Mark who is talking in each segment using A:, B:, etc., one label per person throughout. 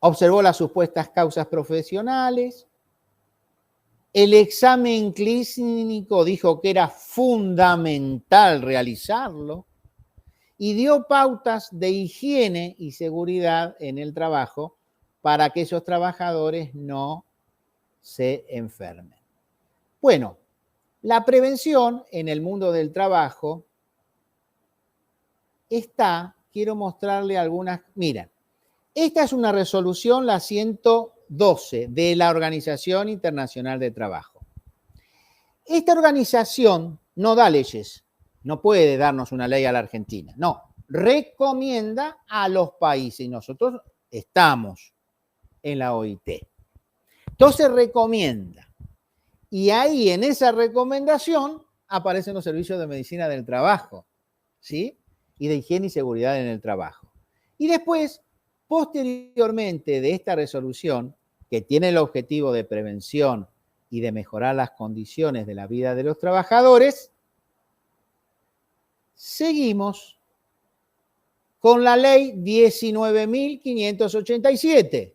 A: observó las supuestas causas profesionales, el examen clínico dijo que era fundamental realizarlo y dio pautas de higiene y seguridad en el trabajo para que esos trabajadores no se enfermen. Bueno, la prevención en el mundo del trabajo está, quiero mostrarle algunas, mira, esta es una resolución, la 112 de la Organización Internacional de Trabajo. Esta organización no da leyes, no puede darnos una ley a la Argentina, no, recomienda a los países y nosotros estamos en la OIT. Entonces recomienda y ahí en esa recomendación aparecen los servicios de medicina del trabajo, ¿sí? Y de higiene y seguridad en el trabajo. Y después, posteriormente de esta resolución, que tiene el objetivo de prevención y de mejorar las condiciones de la vida de los trabajadores, seguimos con la ley 19.587.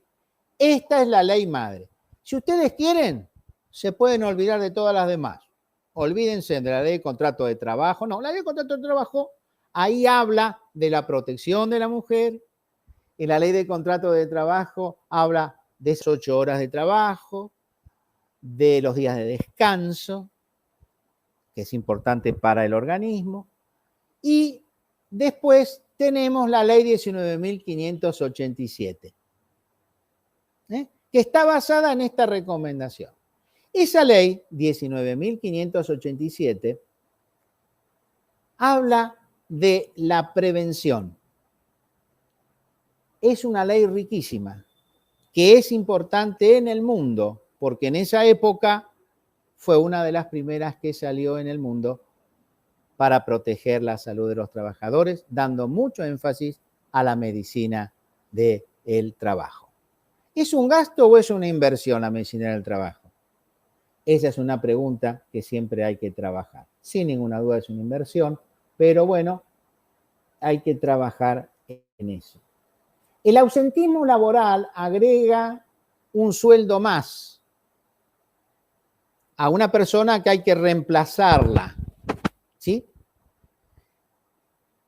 A: Esta es la ley madre. Si ustedes quieren, se pueden olvidar de todas las demás. Olvídense de la ley de contrato de trabajo. No, la ley de contrato de trabajo, ahí habla de la protección de la mujer. Y la ley de contrato de trabajo habla de esas 8 horas de trabajo, de los días de descanso, que es importante para el organismo. Y después tenemos la ley 19.587, que está basada en esta recomendación. Esa ley 19.587 habla de la prevención. Es una ley riquísima, que es importante en el mundo, porque en esa época fue una de las primeras que salió en el mundo para proteger la salud de los trabajadores, dando mucho énfasis a la medicina del trabajo. ¿Es un gasto o es una inversión la medicina del trabajo? Esa es una pregunta que siempre hay que trabajar. Sin ninguna duda es una inversión, pero bueno, hay que trabajar en eso. El ausentismo laboral agrega un sueldo más a una persona que hay que reemplazarla, ¿sí?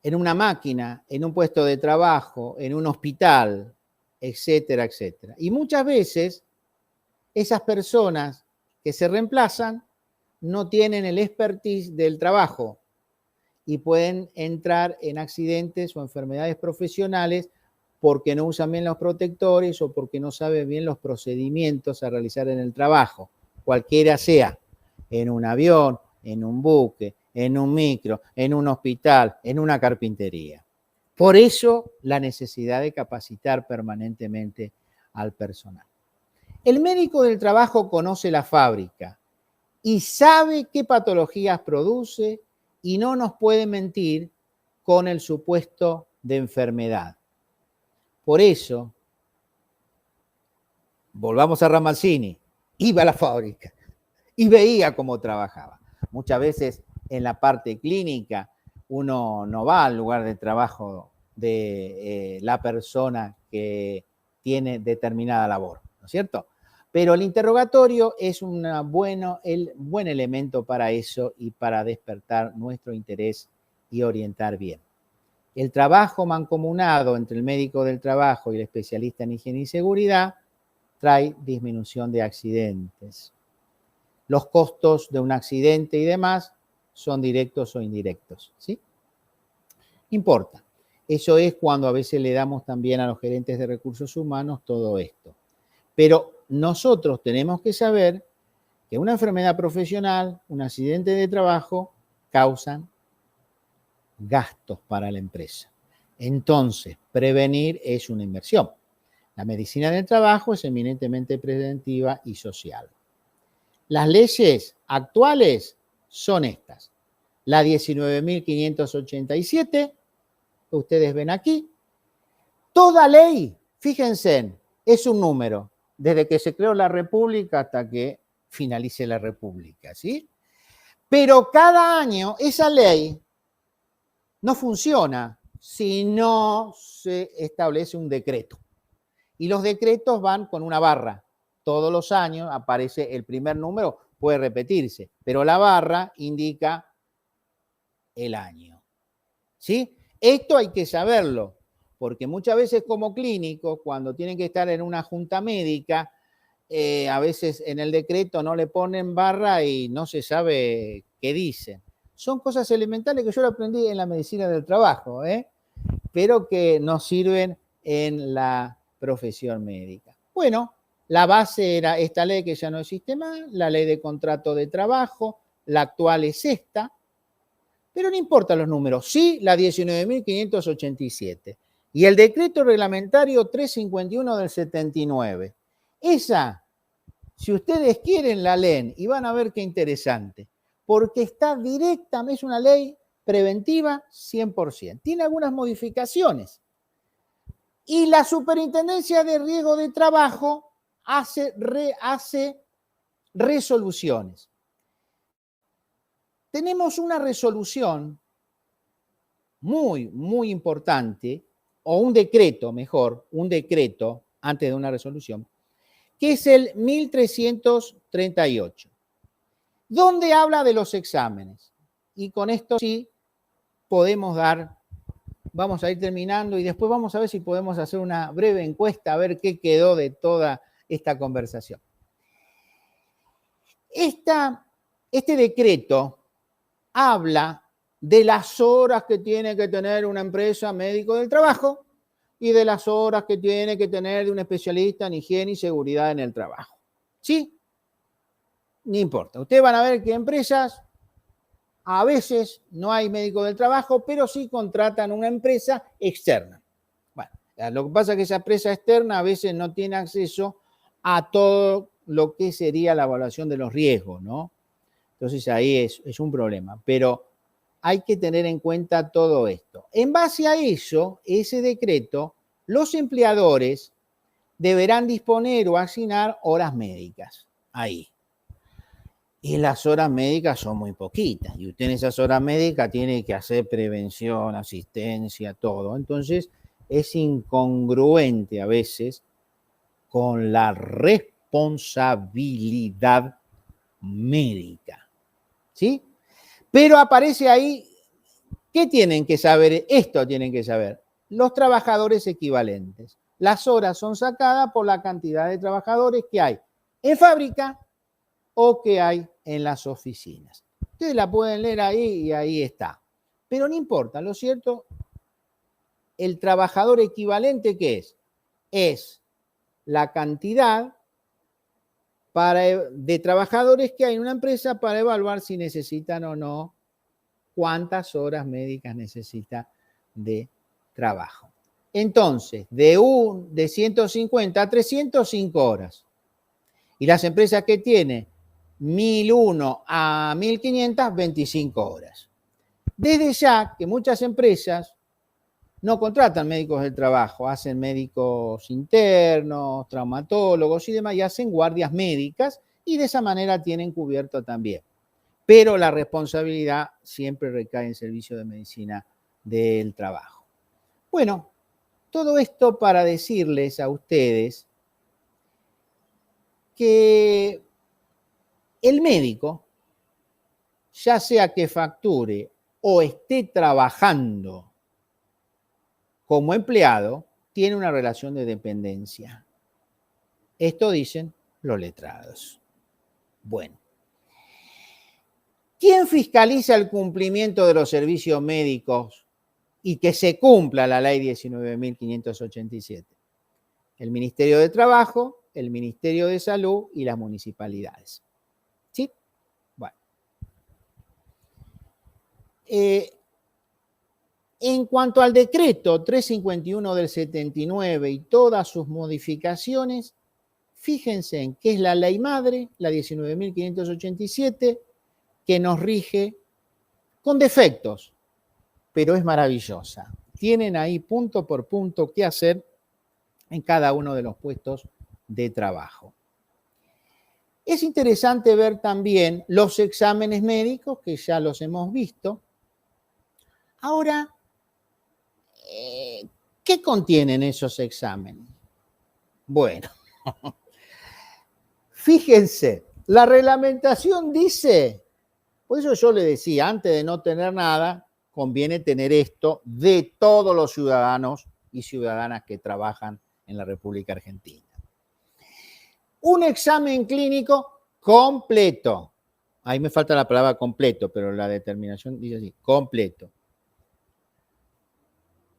A: En una máquina, en un puesto de trabajo, en un hospital, etcétera, etcétera. Y muchas veces esas personas que se reemplazan no tienen el expertise del trabajo y pueden entrar en accidentes o enfermedades profesionales porque no usan bien los protectores o porque no saben bien los procedimientos a realizar en el trabajo, cualquiera sea, en un avión, en un buque, en un micro, en un hospital, en una carpintería. Por eso la necesidad de capacitar permanentemente al personal. El médico del trabajo conoce la fábrica y sabe qué patologías produce y no nos puede mentir con el supuesto de enfermedad. Por eso, volvamos a Ramazzini, iba a la fábrica y veía cómo trabajaba. Muchas veces en la parte clínica uno no va al lugar de trabajo de la persona que tiene determinada labor, ¿no es cierto? Pero el interrogatorio es el buen elemento para eso y para despertar nuestro interés y orientar bien. El trabajo mancomunado entre el médico del trabajo y el especialista en higiene y seguridad trae disminución de accidentes. Los costos de un accidente y demás son directos o indirectos, ¿sí? Importa. Eso es cuando a veces le damos también a los gerentes de recursos humanos todo esto. Pero nosotros tenemos que saber que una enfermedad profesional, un accidente de trabajo, causan gastos para la empresa. Entonces, prevenir es una inversión. La medicina del trabajo es eminentemente preventiva y social. Las leyes actuales son estas. La 19.587, que ustedes ven aquí. Toda ley, fíjense, es un número, desde que se creó la República hasta que finalice la República, ¿sí? Pero cada año esa ley no funciona si no se establece un decreto. Y los decretos van con una barra. Todos los años aparece el primer número, puede repetirse, pero la barra indica el año. ¿Sí? Esto hay que saberlo, porque muchas veces como clínicos, cuando tienen que estar en una junta médica, a veces en el decreto no le ponen barra y no se sabe qué dicen. Son cosas elementales que yo lo aprendí en la medicina del trabajo, pero que nos sirven en la profesión médica. Bueno, la base era esta ley que ya no existe más, la ley de contrato de trabajo, la actual es esta, pero no importan los números, sí la 19.587 y el decreto reglamentario 351 del 79. Esa, si ustedes quieren, la leen y van a ver qué interesante, porque está directamente, es una ley preventiva 100%. Tiene algunas modificaciones. Y la Superintendencia de Riesgo de Trabajo hace resoluciones. Tenemos una resolución muy, muy importante, o un decreto, mejor, un decreto antes de una resolución, que es el 1338, donde habla de los exámenes. Y con esto sí podemos vamos a ir terminando y después vamos a ver si podemos hacer una breve encuesta a ver qué quedó de toda esta conversación. Este decreto habla de las horas que tiene que tener una empresa médico del trabajo y de las horas que tiene que tener de un especialista en higiene y seguridad en el trabajo. ¿Sí? No importa. Ustedes van a ver que empresas a veces no hay médico del trabajo, pero sí contratan una empresa externa. Bueno, lo que pasa es que esa empresa externa a veces no tiene acceso a todo lo que sería la evaluación de los riesgos, ¿no? Entonces ahí es un problema, pero hay que tener en cuenta todo esto. En base a eso, ese decreto, los empleadores deberán disponer o asignar horas médicas ahí. Y las horas médicas son muy poquitas. Y usted en esas horas médicas tiene que hacer prevención, asistencia, todo. Entonces es incongruente a veces con la responsabilidad médica. ¿Sí? Pero aparece ahí, ¿qué tienen que saber? Esto tienen que saber. Los trabajadores equivalentes. Las horas son sacadas por la cantidad de trabajadores que hay en fábrica o que hay en las oficinas. Ustedes la pueden leer ahí y ahí está. Pero no importa, lo cierto, el trabajador equivalente, ¿qué es? Es la cantidad de trabajadores que hay en una empresa para evaluar si necesitan o no, cuántas horas médicas necesita de trabajo. Entonces, de 150 a 305 horas. Y las empresas que tienen 1.001 a 1.500, 25 horas. Desde ya que muchas empresas no contratan médicos del trabajo, hacen médicos internos, traumatólogos y demás, y hacen guardias médicas y de esa manera tienen cubierto también. Pero la responsabilidad siempre recae en el servicio de medicina del trabajo. Bueno, todo esto para decirles a ustedes que el médico, ya sea que facture o esté trabajando como empleado, tiene una relación de dependencia. Esto dicen los letrados. Bueno. ¿Quién fiscaliza el cumplimiento de los servicios médicos y que se cumpla la ley 19.587? El Ministerio de Trabajo, el Ministerio de Salud y las municipalidades. ¿Sí? Bueno. En cuanto al decreto 351 del 79 y todas sus modificaciones, fíjense en que es la ley madre, la 19.587, que nos rige con defectos, pero es maravillosa. Tienen ahí punto por punto qué hacer en cada uno de los puestos de trabajo. Es interesante ver también los exámenes médicos, que ya los hemos visto. Ahora, ¿qué contienen esos exámenes? Bueno, fíjense, la reglamentación dice, por eso yo le decía, antes de no tener nada, conviene tener esto de todos los ciudadanos y ciudadanas que trabajan en la República Argentina. Un examen clínico completo. Ahí me falta la palabra completo, pero la determinación dice así, completo.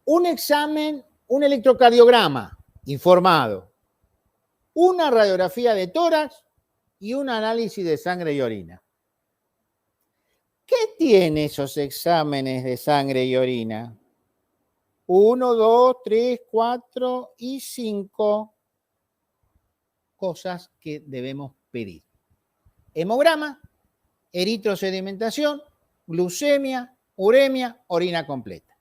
A: Un examen, un electrocardiograma informado, una radiografía de tórax y un análisis de sangre y orina. ¿Qué tiene esos exámenes de sangre y orina? 1, 2, 3, 4 y 5 cosas que debemos pedir. Hemograma, eritrosedimentación, glucemia, uremia, orina completa.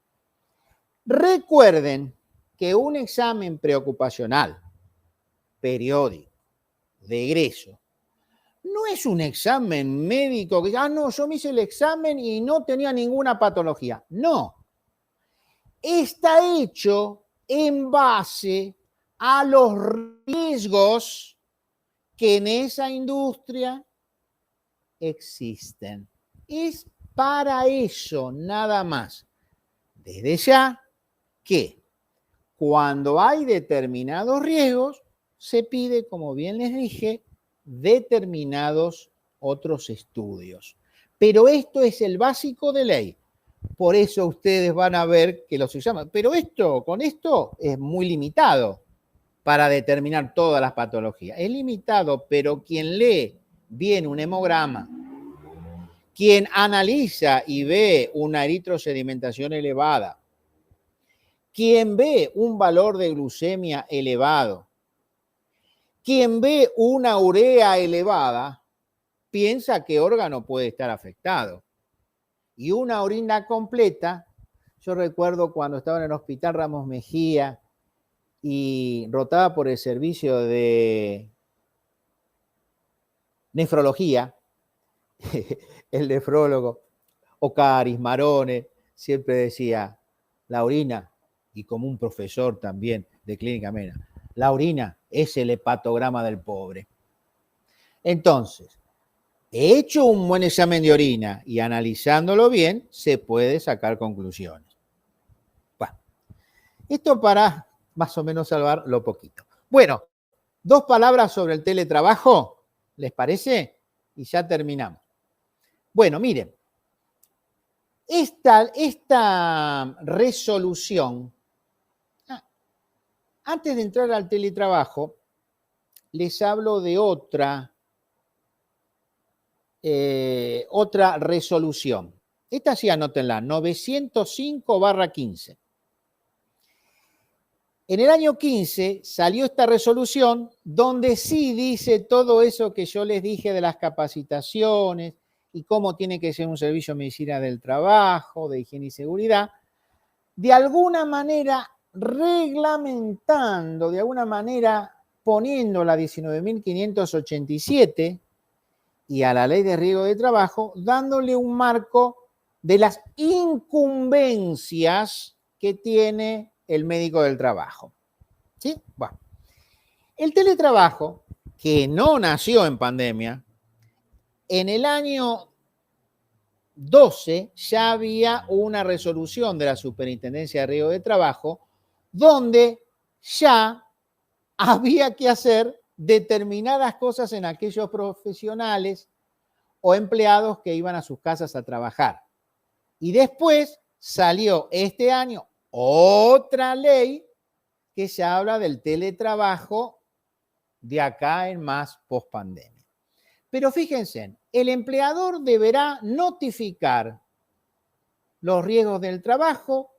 A: Recuerden que un examen preocupacional, periódico, de egreso, no es un examen médico que, no, yo me hice el examen y no tenía ninguna patología. No. Está hecho en base a los riesgos que en esa industria existen. Es para eso, nada más. Desde ya que cuando hay determinados riesgos, se pide, como bien les dije, determinados otros estudios. Pero esto es el básico de ley. Por eso ustedes van a ver que los exámenes, pero con esto es muy limitado para determinar todas las patologías. Es limitado, pero quien lee bien un hemograma, quien analiza y ve una eritrosedimentación elevada, quien ve un valor de glucemia elevado, quien ve una urea elevada, piensa qué órgano puede estar afectado. Y una orina completa, yo recuerdo cuando estaba en el Hospital Ramos Mejía y rotaba por el servicio de nefrología, el nefrólogo Ocaris Marone siempre decía, la orina, y como un profesor también de Clínica Mena, la orina es el hepatograma del pobre. Entonces, he hecho un buen examen de orina y analizándolo bien, se puede sacar conclusiones. Bueno, esto para más o menos salvar lo poquito. Bueno, 2 palabras sobre el teletrabajo, ¿les parece? Y ya terminamos. Bueno, miren, esta resolución, antes de entrar al teletrabajo, les hablo de otra resolución. Esta sí anótenla, 905/15. En el año 15 salió esta resolución donde sí dice todo eso que yo les dije de las capacitaciones y cómo tiene que ser un servicio de medicina del trabajo, de higiene y seguridad, de alguna manera reglamentando, de alguna manera poniendo la 19.587 y a la ley de riesgo de trabajo, dándole un marco de las incumbencias que tiene el médico del trabajo. ¿Sí? Bueno, el teletrabajo, que no nació en pandemia, en el año 12 ya había una resolución de la Superintendencia de Riesgo de Trabajo donde ya había que hacer determinadas cosas en aquellos profesionales o empleados que iban a sus casas a trabajar. Y después salió este año otra ley que se habla del teletrabajo de acá en más pospandemia. Pero fíjense, el empleador deberá notificar los riesgos del trabajo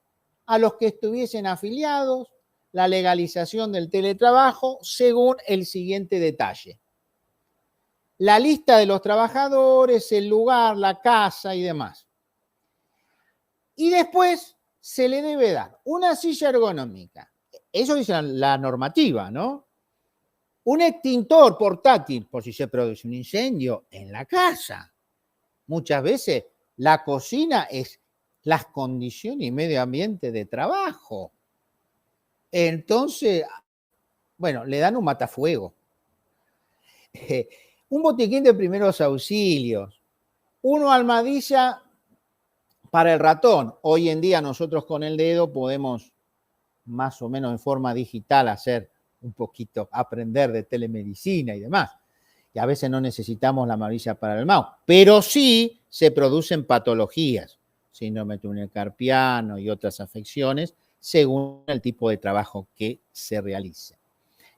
A: a los que estuviesen afiliados, la legalización del teletrabajo según el siguiente detalle. La lista de los trabajadores, el lugar, la casa y demás. Y después se le debe dar una silla ergonómica. Eso dice la normativa, ¿no? Un extintor portátil por si se produce un incendio en la casa. Muchas veces la cocina es las condiciones y medio ambiente de trabajo. Entonces, Bueno, le dan un matafuego. Un botiquín de primeros auxilios. Una almohadilla para el ratón. Hoy en día nosotros con el dedo podemos más o menos en forma digital hacer un poquito, aprender de telemedicina y demás. Y a veces no necesitamos la almohadilla para el mouse, pero sí se producen patologías, síndrome túnel carpiano y otras afecciones, según el tipo de trabajo que se realice.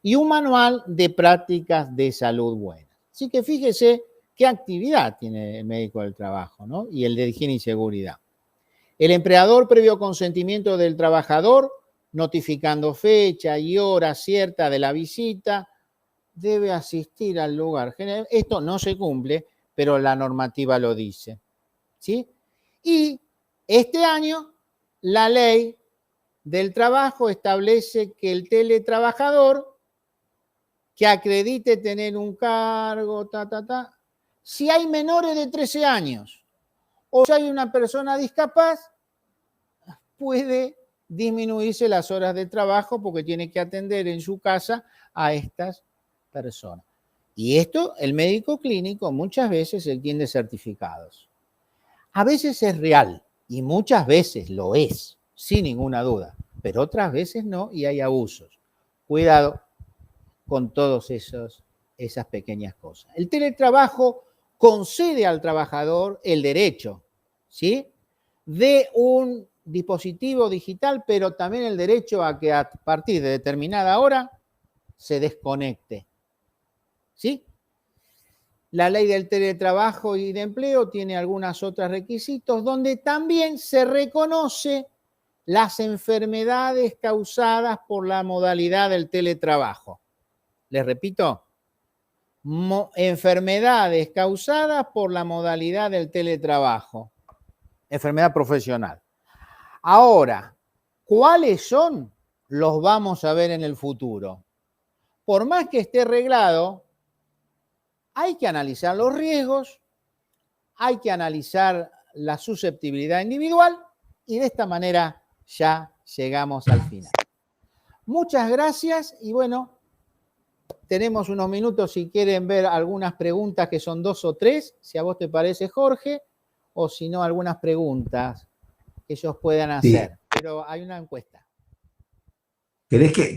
A: Y un manual de prácticas de salud buena. Así que fíjese qué actividad tiene el médico del trabajo, ¿no? Y el de higiene y seguridad. El empleador, previo consentimiento del trabajador, notificando fecha y hora cierta de la visita, debe asistir al lugar general. Esto no se cumple, pero la normativa lo dice, ¿sí? Y este año la ley del trabajo establece que el teletrabajador que acredite tener un cargo, si hay menores de 13 años o si hay una persona discapaz, puede disminuirse las horas de trabajo porque tiene que atender en su casa a estas personas. Y esto, el médico clínico muchas veces él tiene certificados. A veces es real y muchas veces lo es, sin ninguna duda, pero otras veces no y hay abusos. Cuidado con todas esas pequeñas cosas. El teletrabajo concede al trabajador el derecho, ¿sí?, de un dispositivo digital, pero también el derecho a que a partir de determinada hora se desconecte, ¿sí? La ley del teletrabajo y de empleo tiene algunos otros requisitos donde también se reconoce las enfermedades causadas por la modalidad del teletrabajo. Les repito, enfermedades causadas por la modalidad del teletrabajo, enfermedad profesional. Ahora, ¿cuáles son? Los vamos a ver en el futuro. Por más que esté arreglado, hay que analizar los riesgos, hay que analizar la susceptibilidad individual y de esta manera ya llegamos al final. Muchas gracias y bueno, tenemos unos minutos si quieren ver algunas preguntas que son 2 o 3, si a vos te parece, Jorge, o si no, algunas preguntas que ellos puedan hacer. Sí. Pero hay una encuesta.
B: ¿Querés que